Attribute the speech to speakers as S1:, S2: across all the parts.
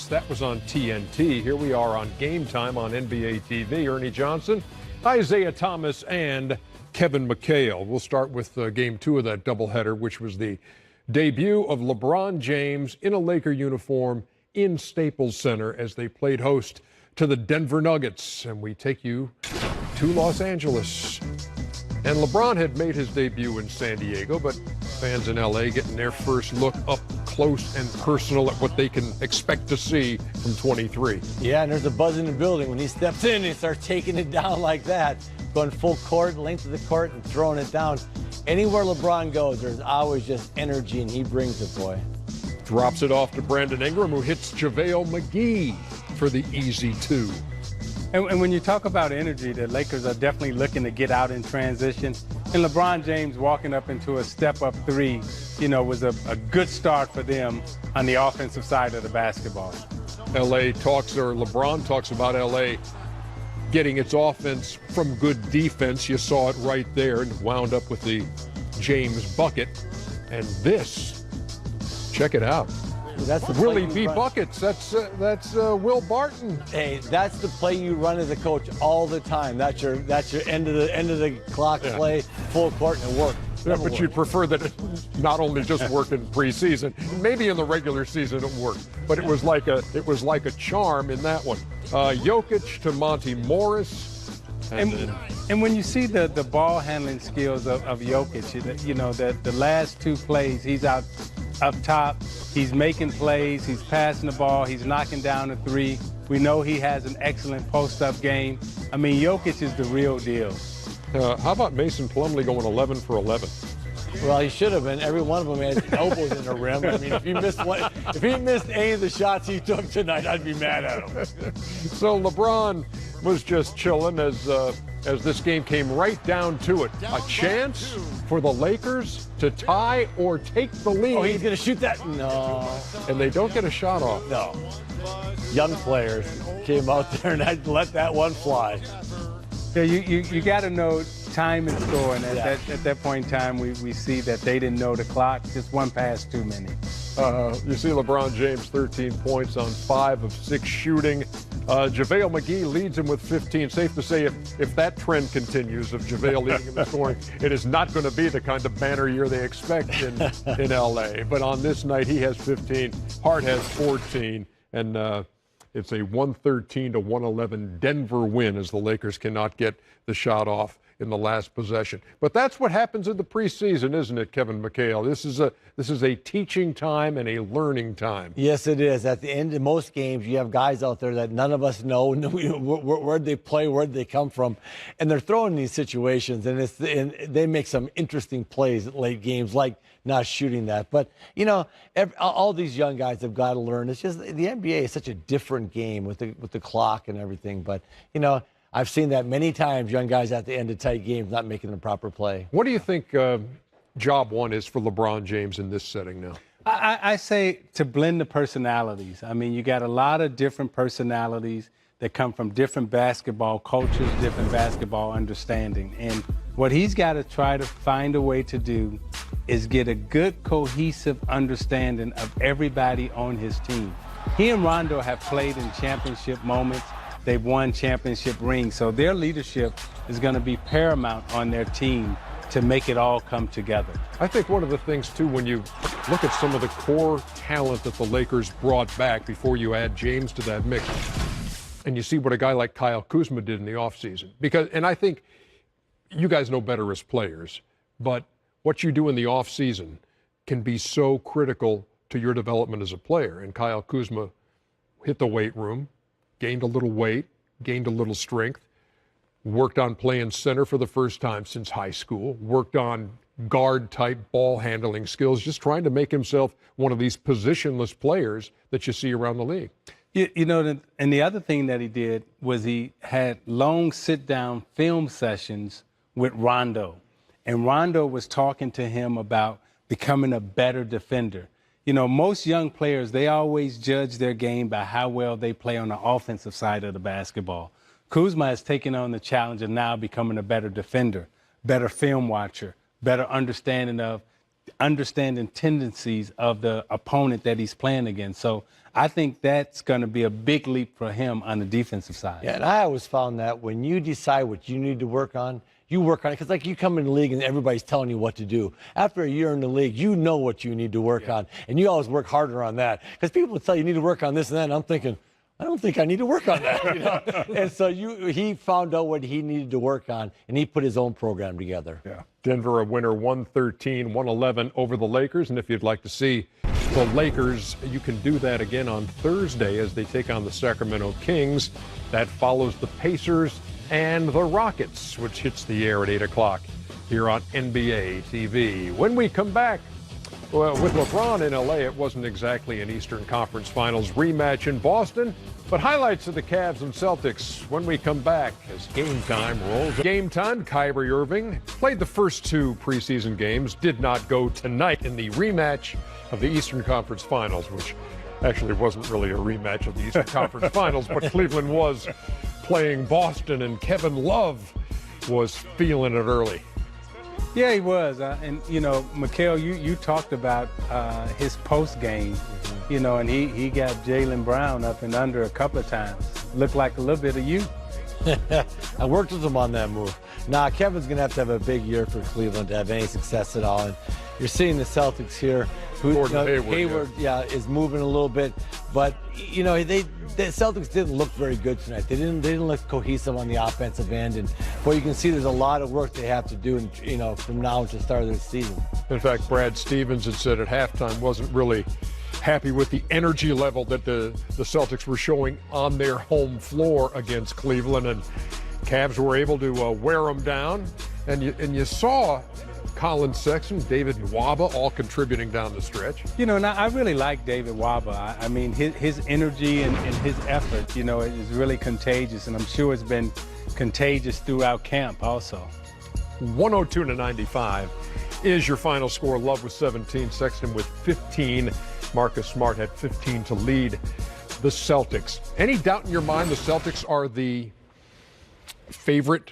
S1: Nuggets. That was on TNT. Here we are on GameTime on NBA TV. Ernie Johnson, Isiah Thomas, and Kevin McHale. We'll start with game 2 of that doubleheader, which was the debut of LeBron James in a Laker uniform in Staples Center as they played host to the Denver Nuggets. And we take you to Los Angeles. And LeBron had made his debut in San Diego, but fans in LA getting their first look up close and personal at what they can expect to see from 23.
S2: Yeah, and there's a buzz in the building when he steps in and starts taking it down like that, going full court, length of the court, and throwing it down. Anywhere LeBron goes, there's always just energy, and he brings it, boy.
S1: Drops it off to Brandon Ingram, who hits JaVale McGee for the easy 2.
S3: And when you talk about energy, the Lakers are definitely looking to get out in transition. And LeBron James walking up into a step-up 3, was a good start for them on the offensive side of the basketball.
S1: LeBron talks about LA getting its offense from good defense. You saw it right there, and wound up with the James bucket. And this, check it out.
S2: That's the
S1: Willie B. Buckets. That's Will Barton.
S2: Hey, that's the play you run as a coach all the time. That's your end of the clock play, full court, and work.
S1: Yeah, but you'd prefer that it not only just worked in preseason, maybe in the regular season it worked, but it was like a charm in that one. Jokic to Monty Morris.
S3: And when you see the ball handling skills of Jokic, the last 2 plays, he's out up top, he's making plays, he's passing the ball, he's knocking down a 3. We know he has an excellent post-up game. I mean, Jokic is the real deal.
S1: How about Mason Plumlee going 11 for 11?
S2: Well, he should have been. Every one of them had elbows in the rim. I mean, if he missed any of the shots he took tonight, I'd be mad at him.
S1: So LeBron was just chilling as this game came right down to it. A chance for the Lakers to tie or take the lead.
S2: Oh, he's going to shoot that? No.
S1: And they don't get a shot off.
S2: No. Young players came out there and I'd let that one fly.
S3: Yeah, you got to know time and score, and at that point in time, we see that they didn't know the clock. Just one pass too many.
S1: You see LeBron James, 13 points on 5 of 6 shooting. JaVale McGee leads him with 15. Safe to say if that trend continues of JaVale leading him in scoring, it is not going to be the kind of banner year they expect in LA. But on this night, he has 15. Hart has 14. And it's a 113-111 Denver win as the Lakers cannot get the shot off in the last possession. But that's what happens in the preseason, isn't it, Kevin McHale? This is a teaching time and a learning time.
S2: Yes, it is. At the end of most games, you have guys out there that none of us know where'd they play, where'd they come from, and they're thrown in these situations, and they make some interesting plays at late games, like not shooting that. But all these young guys have got to learn. It's just the NBA is such a different game with the clock and everything. But I've seen that many times, young guys at the end of tight games not making the proper play.
S1: What do you think job 1 is for LeBron James in this setting now?
S3: I say to blend the personalities. I mean, you got a lot of different personalities that come from different basketball cultures, different basketball understanding. And what he's got to try to find a way to do is get a good, cohesive understanding of everybody on his team. He and Rondo have played in championship moments. They've won championship rings, so their leadership is going to be paramount on their team to make it all come together.
S1: I think one of the things, too, when you look at some of the core talent that the Lakers brought back before you add James to that mix, and you see what a guy like Kyle Kuzma did in the offseason. And I think you guys know better as players, but what you do in the offseason can be so critical to your development as a player. And Kyle Kuzma hit the weight room, gained a little weight, gained a little strength, worked on playing center for the first time since high school, worked on guard-type ball handling skills, just trying to make himself one of these positionless players that you see around the league.
S3: And the other thing that he did was he had long sit-down film sessions with Rondo. And Rondo was talking to him about becoming a better defender. Most young players, they always judge their game by how well they play on the offensive side of the basketball. Kuzma has taken on the challenge of now becoming a better defender, better film watcher, better understanding tendencies of the opponent that he's playing against. So I think that's going to be a big leap for him on the defensive side.
S2: Yeah, and I always found that when you decide what you need to work on, you work on it. Because, like, you come in the league and everybody's telling you what to do. After a year in the league, you know what you need to work on. And you always work harder on that. Because people tell you need to work on this and that. And I'm thinking, I don't think I need to work on that. You know? And so he found out what he needed to work on, and he put his own program together.
S1: Yeah. Denver a winner 113-111 over the Lakers. And if you'd like to see the Lakers, you can do that again on Thursday as they take on the Sacramento Kings. That follows the Pacers and the Rockets, which hits the air at 8 o'clock here on NBA TV. When we come back, well, with LeBron in LA, it wasn't exactly an Eastern Conference Finals rematch in Boston, but highlights of the Cavs and Celtics when we come back as Game Time rolls. Game Time, Kyrie Irving played the first 2 preseason games, did not go tonight in the rematch of the Eastern Conference Finals, which actually wasn't really a rematch of the Eastern Conference Finals, but Cleveland was playing Boston, and Kevin Love was feeling it early.
S3: Yeah, he was. And, you know, McHale, you talked about his post game, you know, and he got Jaylen Brown up and under a couple of times. Looked like a little bit of you.
S2: I worked with him on that move. Nah, Kevin's going to have a big year for Cleveland to have any success at all. And you're seeing the Celtics here. Hayward, is moving a little bit. But, you know, the Celtics didn't look very good tonight. They didn't look cohesive on the offensive end. And, boy, you can see there's a lot of work they have to do, you know, from now to the start of the season.
S1: In fact, Brad Stevens had said at halftime wasn't really happy with the energy level that the Celtics were showing on their home floor against Cleveland, and Cavs were able to wear them down. And you saw Colin Sexton, David Nwaba all contributing down the stretch.
S3: You know, now I really like David Nwaba. I mean, his energy and his effort, you know, is really contagious, and I'm sure it's been contagious throughout camp also.
S1: 102-95 is your final score. Love with 17, Sexton with 15. Marcus Smart had 15 to lead the Celtics. Any doubt in your mind the Celtics are the favorite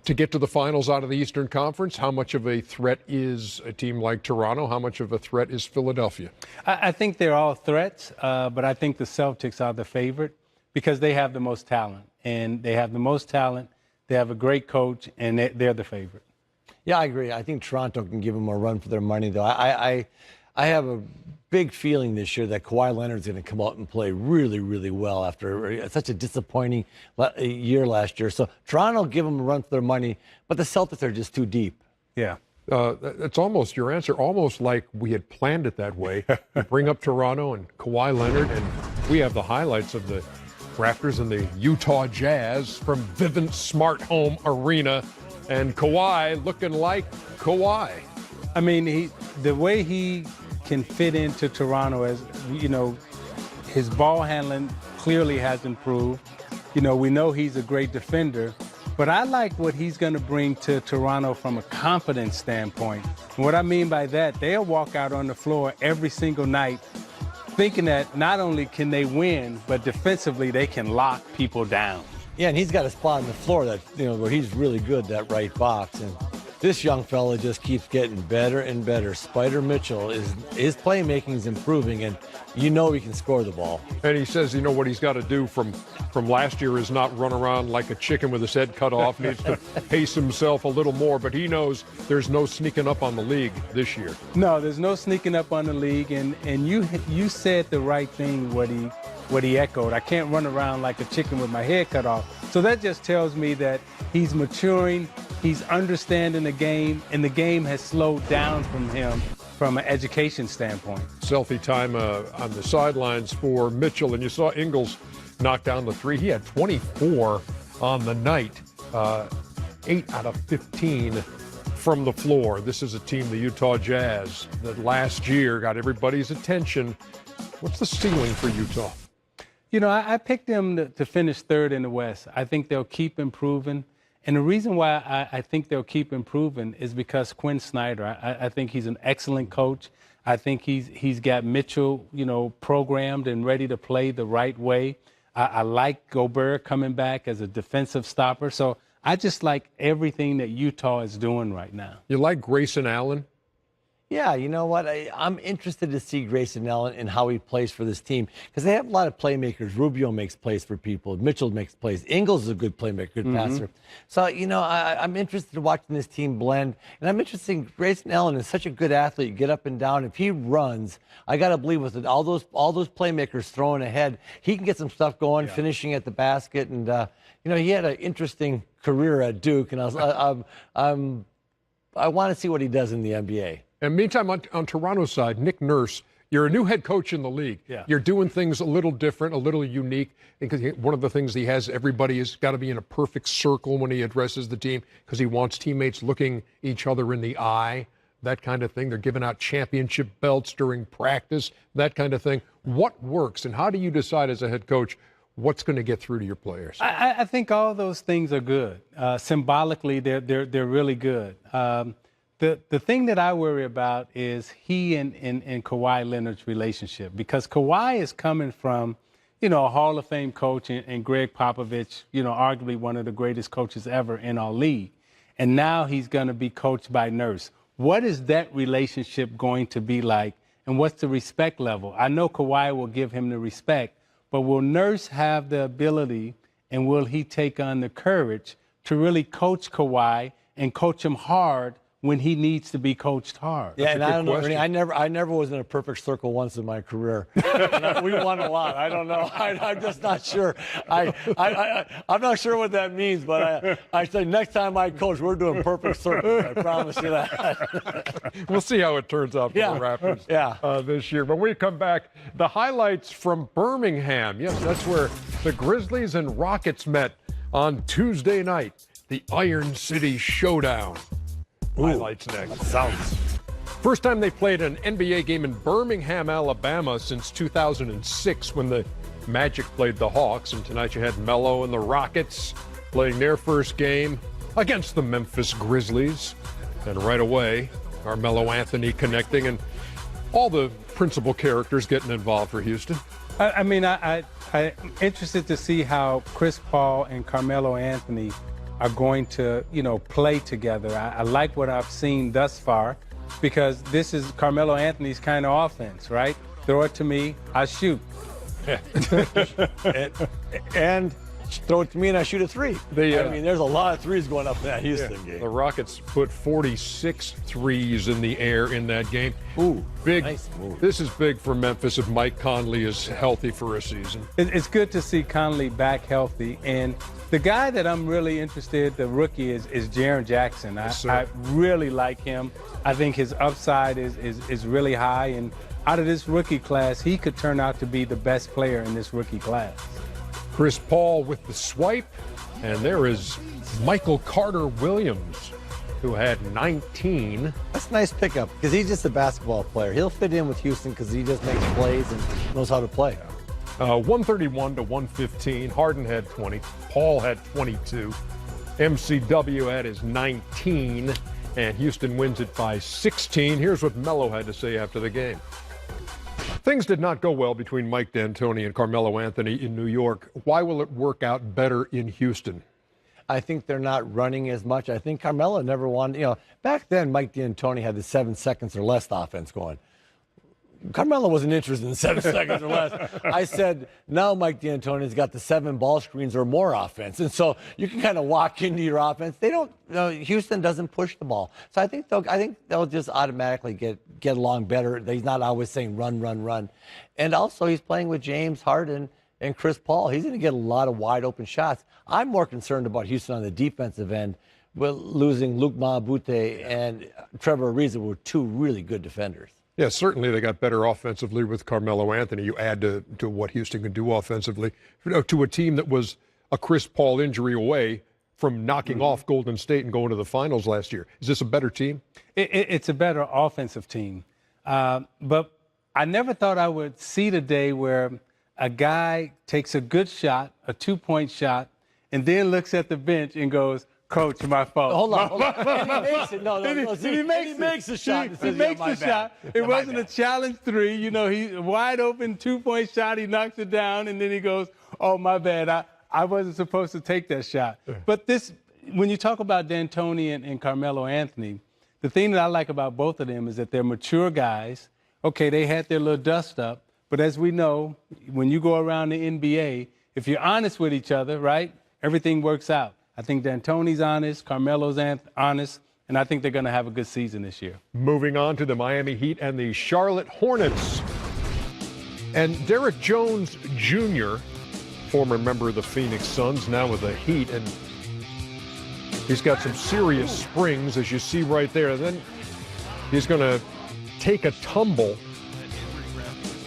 S1: to get to the finals out of the Eastern Conference? How much of a threat is a team like Toronto? How much of a threat is Philadelphia?
S3: I think they're all threats, but I think the Celtics are the favorite because they have the most talent. And they have the most talent, they have a great coach, and they're the favorite.
S2: Yeah, I agree. I think Toronto can give them a run for their money, though. I have a big feeling this year that Kawhi Leonard's going to come out and play really, really well after such a disappointing year last year. So Toronto will give them a run for their money, but the Celtics are just too deep.
S3: Yeah.
S1: It's almost your answer, almost like we had planned it that way. You bring up Toronto and Kawhi Leonard, and we have the highlights of the Raptors and the Utah Jazz from Vivint Smart Home Arena, and Kawhi looking like Kawhi.
S3: I mean, the way he can fit into Toronto, as you know, his ball handling clearly has improved. You know, we know he's a great defender, but I like what he's going to bring to Toronto from a confidence standpoint. And what I mean by that, they'll walk out on the floor every single night thinking that not only can they win, but defensively they can lock people down.
S2: Yeah, and he's got a spot on the floor that, you know, where he's really good, that right box. And this young fella just keeps getting better and better. Spider Mitchell, his playmaking is improving, and you know he can score the ball.
S1: And he says, you know, what he's got to do from last year is not run around like a chicken with his head cut off. Needs to pace himself a little more, but he knows there's no sneaking up on the league this year.
S3: No, there's no sneaking up on the league, and you said the right thing, what he echoed. I can't run around like a chicken with my head cut off. So that just tells me that he's maturing, he's understanding the game, and the game has slowed down from him from an education standpoint.
S1: Selfie time on the sidelines for Mitchell, and you saw Ingles knock down the three. He had 24 on the night, 8 out of 15 from the floor. This is a team, the Utah Jazz, that last year got everybody's attention. What's the ceiling for Utah?
S3: You know, I picked them to finish third in the West. I think they'll keep improving. And the reason why I think they'll keep improving is because Quinn Snyder, I think he's an excellent coach. I think he's got Mitchell, you know, programmed and ready to play the right way. I like Gobert coming back as a defensive stopper. So I just like everything that Utah is doing right now.
S1: You like Grayson Allen?
S2: Yeah, you know what? I'm interested to see Grayson Allen and how he plays for this team because they have a lot of playmakers. Rubio makes plays for people. Mitchell makes plays. Ingles is a good playmaker, good passer. So, you know, I'm interested in watching this team blend. And I'm interested in Grayson Allen is such a good athlete, get up and down. If he runs, I got to believe with it, all those playmakers throwing ahead, he can get some stuff going, finishing at the basket. And, you know, he had an interesting career at Duke. And I want to see what he does in the NBA.
S1: And meantime, on Toronto's side, Nick Nurse, you're a new head coach in the league.
S3: Yeah.
S1: You're doing things a little different, a little unique. Because one of the things he has, everybody has got to be in a perfect circle when he addresses the team because he wants teammates looking each other in the eye, that kind of thing. They're giving out championship belts during practice, that kind of thing. What works, and how do you decide as a head coach what's going to get through to your players?
S3: I think all those things are good. Symbolically, they're really good. The thing that I worry about is he and Kawhi Leonard's relationship, because Kawhi is coming from, you know, a Hall of Fame coach and Greg Popovich, you know, arguably one of the greatest coaches ever in our league. And now he's going to be coached by Nurse. What is that relationship going to be like, and what's the respect level? I know Kawhi will give him the respect, but will Nurse have the ability and will he take on the courage to really coach Kawhi and coach him hard when he needs to be coached hard?
S2: Yeah, and I don't know, Ernie, I never was in a perfect circle once in my career. We won a lot. I don't know. I'm just not sure. I'm not sure what that means, but I say next time I coach, we're doing perfect circles. I promise you that.
S1: We'll see how it turns out for the Raptors this year. When we come back, the highlights from Birmingham. Yes, that's where the Grizzlies and Rockets met on Tuesday night. The Iron City Showdown. Highlights next. First time they played an NBA game in Birmingham, Alabama since 2006 when the Magic played the Hawks. And tonight you had Melo and the Rockets playing their first game against the Memphis Grizzlies. And right away, Carmelo Anthony connecting and all the principal characters getting involved for Houston.
S3: I'm interested to see how Chris Paul and Carmelo Anthony are going to, you know, play together. I like what I've seen thus far because this is Carmelo Anthony's kind of offense, right? Throw it to me, I shoot.
S2: and throw it to me and I shoot a three. I mean, there's a lot of threes going up in that Houston game.
S1: The Rockets put 46 threes in the air in that game.
S2: Ooh,
S1: big.
S2: Nice move.
S1: This is big for Memphis if Mike Conley is healthy for a season.
S3: It's good to see Conley back healthy. And the guy that I'm really interested, the rookie, is Jaren Jackson. I really like him. I think his upside is really high. And out of this rookie class, he could turn out to be the best player in this rookie class.
S1: Chris Paul with the swipe. And there is Michael Carter Williams, who had 19.
S2: That's a nice pickup because he's just a basketball player. He'll fit in with Houston because he just makes plays and knows how to play.
S1: 131 to 115. Harden had 20. Paul had 22. MCW had his 19. And Houston wins it by 16. Here's what Melo had to say after the game. Things did not go well between Mike D'Antoni and Carmelo Anthony in New York. Why will it work out better in Houston?
S2: I think they're not running as much. I think Carmelo never wanted, you know, back then Mike D'Antoni had the 7 seconds or less offense going. Carmelo wasn't interested in 7 seconds or less. I said, now Mike D'Antoni's got the 7 ball screens or more offense. And so you can kind of walk into your offense. They don't, you know, Houston doesn't push the ball. So I think they'll just automatically get along better. He's not always saying run, run, run. And also he's playing with James Harden and Chris Paul. He's going to get a lot of wide open shots. I'm more concerned about Houston on the defensive end. With losing Luke Mabute and Trevor Ariza were 2 really good defenders.
S1: Yeah, certainly they got better offensively with Carmelo Anthony. You add to what Houston can do offensively, to a team that was a Chris Paul injury away from knocking off Golden State and going to the finals last year. Is this a better team?
S3: It's a better offensive team. But I never thought I would see the day where a guy takes a good shot, a 2-point shot, and then looks at the bench and goes, Coach, my fault.
S2: Hold on. And he makes it. No. He makes the shot.
S3: He makes the shot. It wasn't a challenge 3. You know, he's wide open 2-point shot. He knocks it down, and then he goes, oh, my bad. I wasn't supposed to take that shot. But this, when you talk about D'Antoni and Carmelo Anthony, the thing that I like about both of them is that they're mature guys. Okay, they had their little dust up, but as we know, when you go around the NBA, if you're honest with each other, right, everything works out. I think D'Antoni's honest, Carmelo's honest, and I think they're going to have a good season this year.
S1: Moving on to the Miami Heat and the Charlotte Hornets. And Derek Jones Jr., former member of the Phoenix Suns, now with the Heat, and he's got some serious springs, as you see right there. And then he's going to take a tumble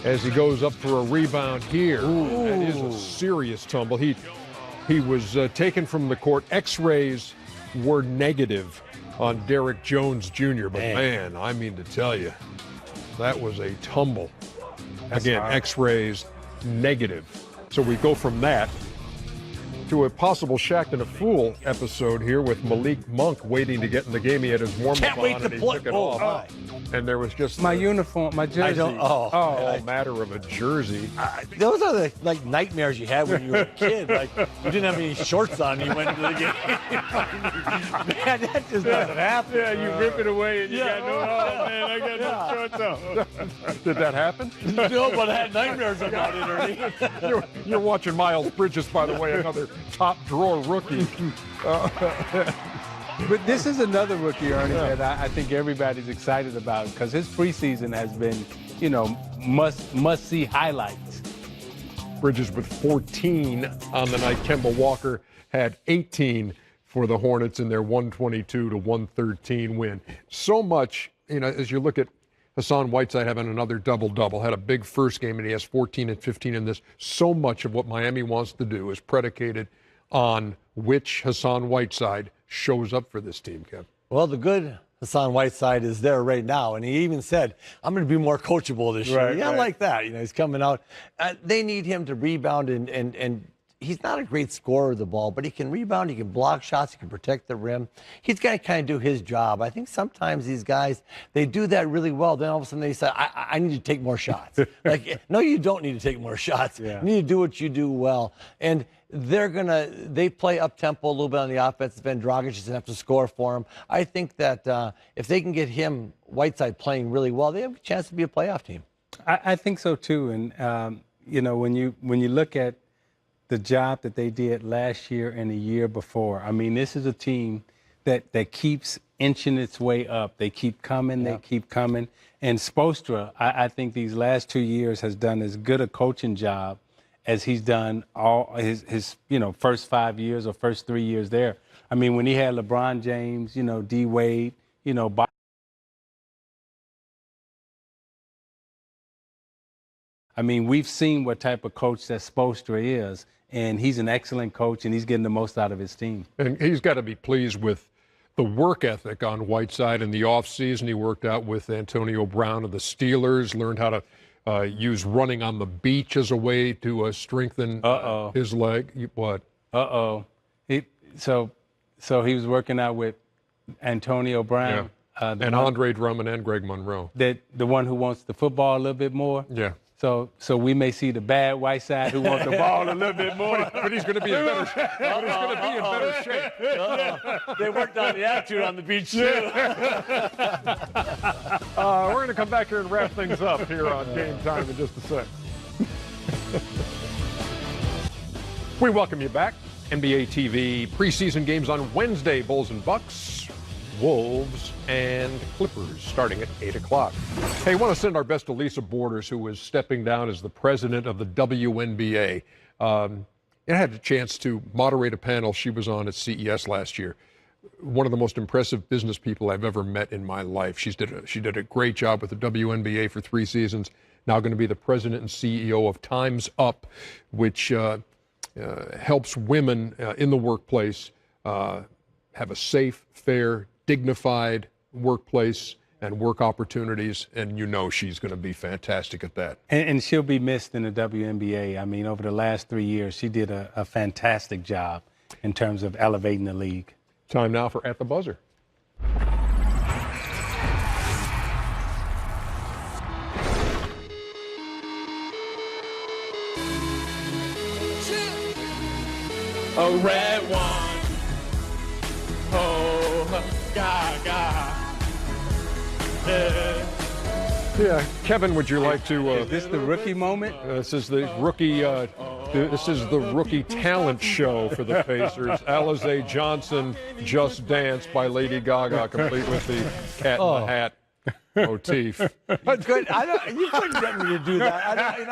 S1: as he goes up for a rebound here. Ooh. That is a serious tumble. He was taken from the court. X-rays were negative on Derek Jones Jr., but man, I mean to tell you, that was a tumble. Again, X-rays negative. So we go from that to a possible Shaqtin' a Fool episode here with Malik Monk waiting to get in the game. He had his warm-up on and he took it off. And there was just
S3: my uniform, my jersey.
S1: A matter of a jersey.
S2: Those are the like nightmares you had when you were a kid. Like you didn't have any shorts on, you went into the game. Man, that just doesn't happen.
S3: Yeah, you rip it away and you got no. Oh man, I got no shorts on.
S1: Did that happen?
S2: No, but I had nightmares about it, Ernie.
S1: You're watching Miles Bridges, by the way, another top drawer rookie.
S3: But this is another rookie, Ernie, that I think everybody's excited about because his preseason has been, must-see highlights.
S1: Bridges with 14 on the night. Kemba Walker had 18 for the Hornets in their 122-113 win. So much, as you look at Hassan Whiteside having another double-double, had a big first game, and he has 14 and 15 in this. So much of what Miami wants to do is predicated on which Hassan Whiteside shows up for this team, Kev.
S2: Well, the good Hassan Whiteside is there right now, and he even said, I'm going to be more coachable this year. I like that. He's coming out. They need him to rebound, and he's not a great scorer of the ball, but he can rebound, he can block shots, he can protect the rim. He's got to kind of do his job. I think sometimes these guys, they do that really well. Then all of a sudden they say, I need to take more shots. No, you don't need to take more shots. You need to do what you do well. And they play up-tempo a little bit on the offensive end. Dragic doesn't have to score for him. I think that if they can get Whiteside playing really well, they have a chance to be a playoff team.
S3: I think so, too. And, when you look at the job that they did last year and the year before, I mean, this is a team that keeps inching its way up. They keep coming, they keep coming. And Spoelstra, I think these last 2 years has done as good a coaching job as he's done all his first 5 years or first 3 years there. I mean, when he had LeBron James, D. Wade, I mean, we've seen what type of coach that Spoelstra is, and he's an excellent coach, and he's getting the most out of his team.
S1: And he's got to be pleased with the work ethic on Whiteside. In the offseason, he worked out with Antonio Brown of the Steelers, learned how to use running on the beach as a way to strengthen his leg. What?
S3: So he was working out with Antonio Brown.
S1: And Andre Drummond and Greg Monroe.
S3: The one who wants the football a little bit more?
S1: Yeah.
S3: So we may see the bad Whiteside who wants the ball a little bit more.
S1: But he's going to be in better shape. But he's going to be in better shape.
S2: They worked on the attitude on the beach, too.
S1: We're going to come back here and wrap things up here on Game Time in just a sec. We welcome you back. NBA TV preseason games on Wednesday. Bulls and Bucks, Wolves and Clippers starting at 8 o'clock. Hey, I want to send our best to Lisa Borders, who is stepping down as the president of the WNBA. I had a chance to moderate a panel she was on at CES last year. One of the most impressive business people I've ever met in my life. She did a great job with the WNBA for 3 seasons. Now going to be the president and CEO of Time's Up, which helps women in the workplace have a safe, fair, dignified workplace and work opportunities, and she's going to be fantastic at that.
S3: And she'll be missed in the WNBA. I mean, over the last 3 years, she did a fantastic job in terms of elevating the league.
S1: Time now for At the Buzzer.
S4: A red one. Oh, gaga.
S1: Yeah, Kevin, would you like to?
S3: Is this the rookie moment?
S1: This is the rookie. This is the rookie talent show for the Pacers. Alize Johnson, "Just Dance" by Lady Gaga, complete with the cat in the hat motif.
S2: You couldn't get me to do that.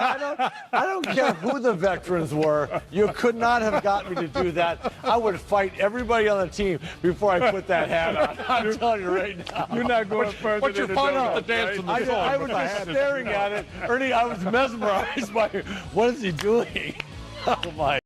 S2: I don't care who the veterans were. You could not have got me to do that. I would fight everybody on the team before I put that hat on. I'm telling you right now.
S3: You're not going further
S1: What's your
S3: than
S1: fun
S3: the
S1: with the dance and the song?
S2: I was just staring at it. Ernie, I was mesmerized by what is he doing? Oh my.